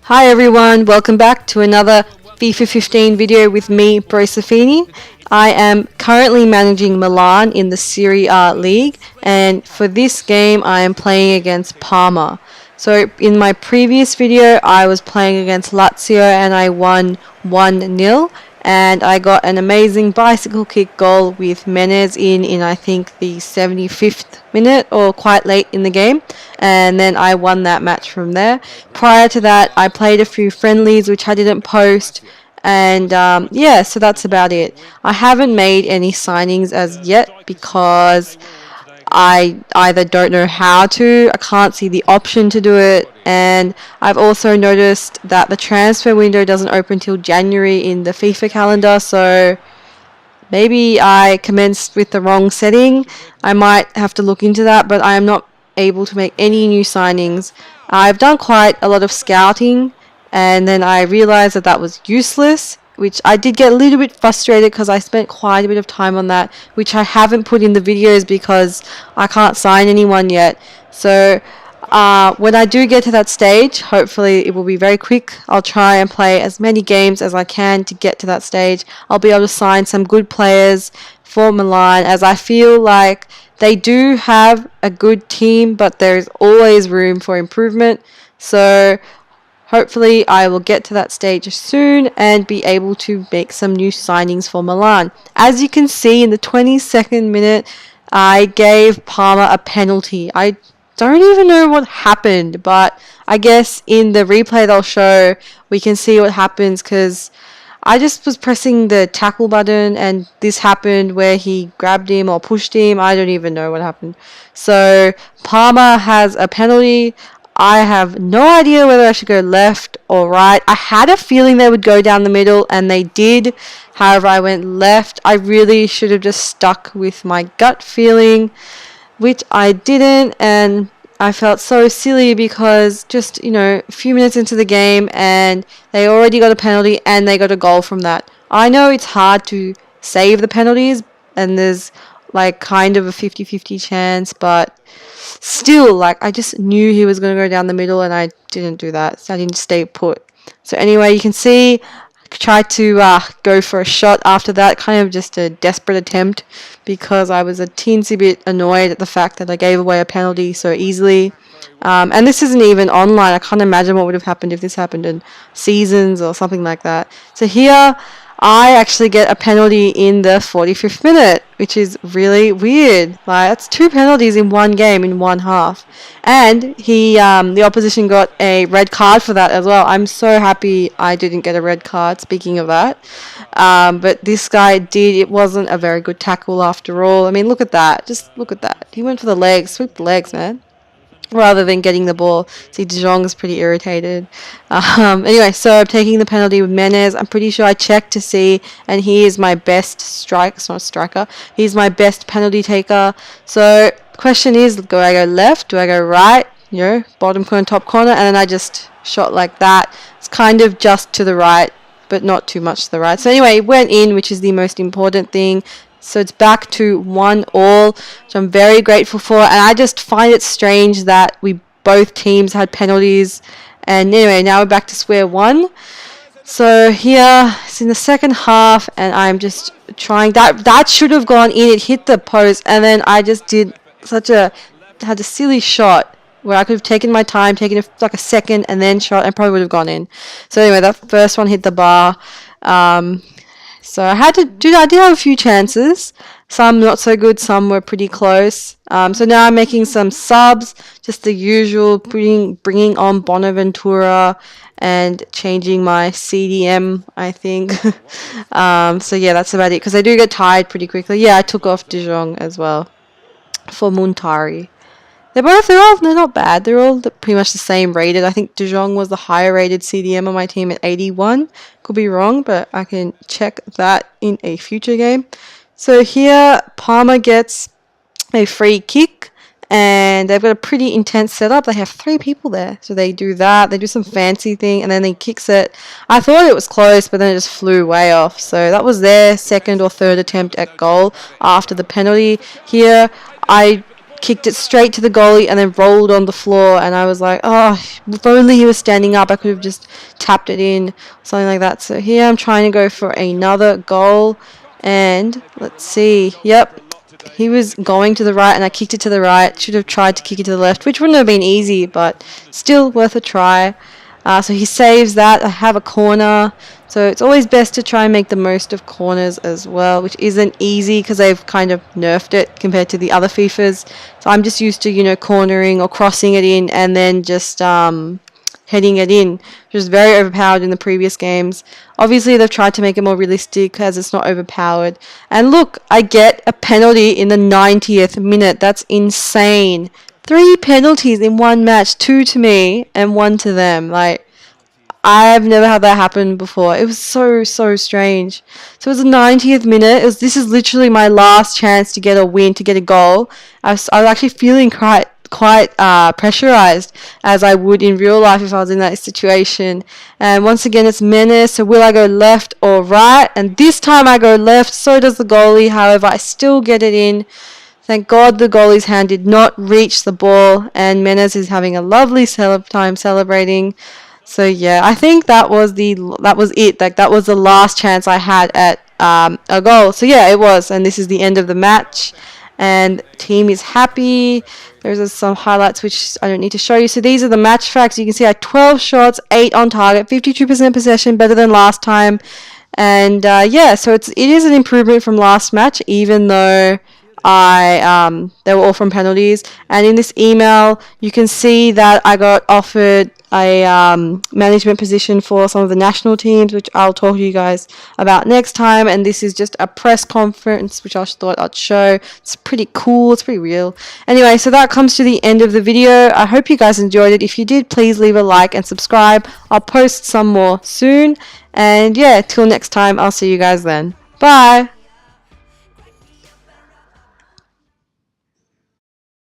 Hi everyone, welcome back to another FIFA 15 video with me, Bro Safini. I am currently managing Milan in the Serie A league, and for this game I am playing against Parma. So in my previous video I was playing against Lazio and I won 1-0, and I got an amazing bicycle kick goal with Menez in I think the 75th minute or quite late in the game, and then I won that match from there. Prior to that I played a few friendlies which I didn't post, and yeah, so that's about it. I haven't made any signings as yet because I either don't know how to, I can't see the option to do it, and I've also noticed that the transfer window doesn't open till January in the FIFA calendar, so maybe I commenced with the wrong setting. I might have to look into that, but I am not able to make any new signings. I've done quite a lot of scouting, and then I realized that that was useless, which I did get a little bit frustrated because I spent quite a bit of time on that, which I haven't put in the videos because I can't sign anyone yet. So when I do get to that stage, hopefully it will be very quick. I'll try and play as many games as I can to get to that stage. I'll be able to sign some good players for Milan, as I feel like they do have a good team, but there is always room for improvement. So hopefully I will get to that stage soon and be able to make some new signings for Milan. As you can see in the 22nd minute, I gave Parma a penalty. I don't even know what happened, but I guess in the replay they'll show we can see what happens, because I just was pressing the tackle button and this happened where he grabbed him or pushed him. I don't even know what happened. So Parma has a penalty. I have no idea whether I should go left or right. I had a feeling they would go down the middle, and they did. However, I went left. I really should have just stuck with my gut feeling, which I didn't, and I felt so silly because just, a few minutes into the game and they already got a penalty and they got a goal from that. I know it's hard to save the penalties and there's like kind of a 50-50 chance, but still, like, I just knew he was going to go down the middle and I didn't do that, so I didn't stay put. So anyway, you can see tried to go for a shot after that, kind of just a desperate attempt, because I was a teensy bit annoyed at the fact that I gave away a penalty so easily. And this isn't even online. I can't imagine what would have happened if this happened in seasons or something like that. So here I actually get a penalty in the 45th minute, which is really weird. Like, that's two penalties in one game in one half. And the opposition got a red card for that as well. I'm so happy I didn't get a red card, speaking of that. But this guy did. It wasn't a very good tackle after all. I mean, look at that. Just look at that. He went for the legs. Sweep the legs, man, rather than getting the ball. See, De Jong is pretty irritated. Anyway, so I'm taking the penalty with Menez. I'm pretty sure I checked to see, and he is my best striker. It's not a striker. He's my best penalty taker. So the question is, do I go left? Do I go right? Bottom corner, top corner, and then I just shot like that. It's kind of just to the right, but not too much to the right. So anyway, it went in, which is the most important thing. So it's back to 1-1, which I'm very grateful for. And I just find it strange that both teams had penalties. And anyway, now we're back to square one. So here it's in the second half, and I'm just trying. That should have gone in. It hit the post, and then I just did had a silly shot where I could have taken my time, taken like a second, and then shot, and probably would have gone in. So anyway, that first one hit the bar. So I did have a few chances, some not so good, some were pretty close. So now I'm making some subs, just the usual, bringing on Bonaventura and changing my CDM, I think. So yeah, that's about it, because I do get tired pretty quickly. Yeah, I took off De Jong as well for Muntari. They're not bad. They're all pretty much the same rated. I think De Jong was the higher rated CDM on my team at 81. Could be wrong, but I can check that in a future game. So here, Parma gets a free kick, and they've got a pretty intense setup. They have 3 people there, so they do that. They do some fancy thing, and then he kicks it. I thought it was close, but then it just flew way off. So that was their second or third attempt at goal after the penalty. Here, I kicked it straight to the goalie and then rolled on the floor, and I was like, oh, if only he was standing up, I could have just tapped it in, something like that. So here I'm trying to go for another goal, and let's see, yep, he was going to the right and I kicked it to the right. Should have tried to kick it to the left, which wouldn't have been easy, but still worth a try. So he saves that. I have a corner. So it's always best to try and make the most of corners as well, which isn't easy because they've kind of nerfed it compared to the other FIFAs. So I'm just used to, cornering or crossing it in and then just heading it in, which was very overpowered in the previous games. Obviously, they've tried to make it more realistic as it's not overpowered. And look, I get a penalty in the 90th minute. That's insane. 3 penalties in one match, 2 to me and 1 to them. Like, I've never had that happen before. It was so strange. So it was the 90th minute. This is literally my last chance to get a win, to get a goal. I was actually feeling quite pressurized, as I would in real life if I was in that situation. And once again, it's menace. So will I go left or right? And this time I go left. So does the goalie. However, I still get it in. Thank God the goalie's hand did not reach the ball, and Menes is having a lovely time celebrating. So yeah, I think that was it. Like, that was the last chance I had at a goal. So yeah, it was, and this is the end of the match. And team is happy. There's some highlights which I don't need to show you. So these are the match facts. You can see I had 12 shots, 8 on target, 52% possession, better than last time. And yeah, so it is an improvement from last match, even though they were all from penalties. And in this email, you can see that I got offered a management position for some of the national teams, which I'll talk to you guys about next time. And this is just a press conference, which I thought I'd show. It's pretty cool. It's pretty real. Anyway, so that comes to the end of the video. I hope you guys enjoyed it. If you did, please leave a like and subscribe. I'll post some more soon. And yeah, till next time, I'll see you guys then. Bye!